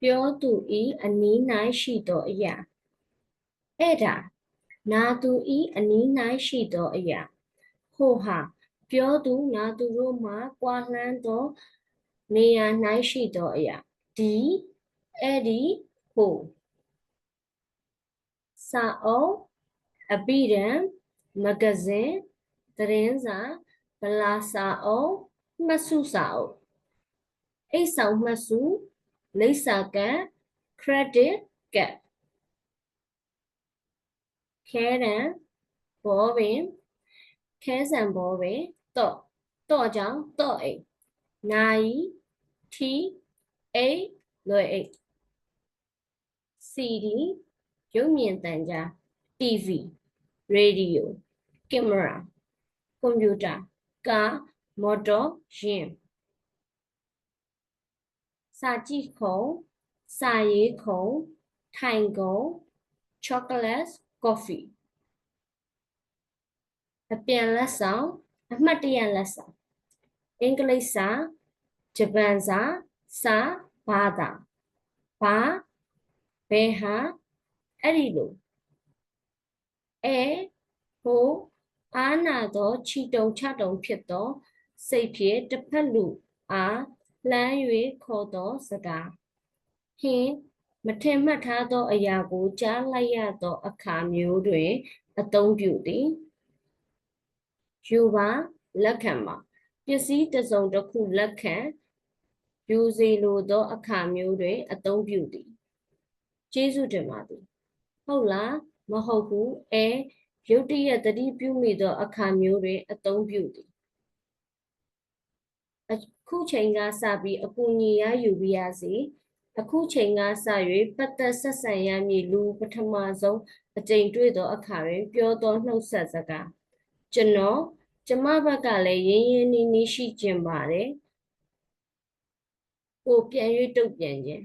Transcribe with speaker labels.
Speaker 1: ပြောသူဤအနီး၌ရှိသောအရာအဲ့ဒါနာသူဤအနီး၌ရှိသောအရာဟိုဟာပြောသူနာသူတို့မှကွာလှမ်းသောနေရာ၌ရှိသောအရာဒီအဲ့ဒီဟိုစာအုပ်အပိဓာန်မဂဇင်းသတင်းစာဗလာစာအုပ်မှတ်စုစာအုပ်အိတ်ဆောင်မှတ်စုလိပ်စာကတ် credit ကတ်ခဲတံဘောပင်ခဲဆံဘောပင်တော့ကြောင့်တော့အိတ်နိုင်ထီအိတ်လွယ်အိတ် CD ရုပ်မြင်သံကြား TV ရေဒီယိုကင်မရာကွန်ပျူတာကားမော်တော်ယာဉ်စာကြည့်ခုံစာရေးခုံထိုင်ခုံချောကလက်ကော်ဖီအပြန်လက်ဆောင်အမှတ်တရလက်ဆောင်အင်္ဂလိပ်စာဂျပန်စာစာဘာသာဘာဘယ်ဟာအဲ့ဒီလိုဟိုအာနာသောချီတုံချတုံဖြစ်သောစိတ်ဖြင့်တစ်ဖက်လူအားလှမ်း၍ခေါ်သောစကားဟင်းမထင်မှတ်ထားသောအရာကိုကြားလိုက်ရသောအခါမျိုးတွင်အသုံးပြုသည်ယူပါလက်ခံပါပစ္စည်းတစ်စုံတစ်ခုလက်ခံယူစီလိုသောအခါမျိုးတွင်အသုံးပြုသည်ကျေးဇူးတင်ပါသည်ဟုတ်လားမဟုတ်ဘူးရုတ်တရက်သတိပြုမိသောအခါမျိုးတွင်အသုံးပြုသည်အခုချိန်ကစပြီးအကူအညီရယူပြရစီအခုချိန်ကစ၍ပတ်သက်ဆက်ဆံရမည်လူပထမဆုံးအကြိမ်တွေ့သောအခါတွင်ပြောသောနှုတ်ဆက်စကားကျမဘက်ကလည်းရင်းရင်းနှီးနှီးရှိကျင်ပါတယ်ကိုပြန်၍တုတ်ပြန်ခြင်း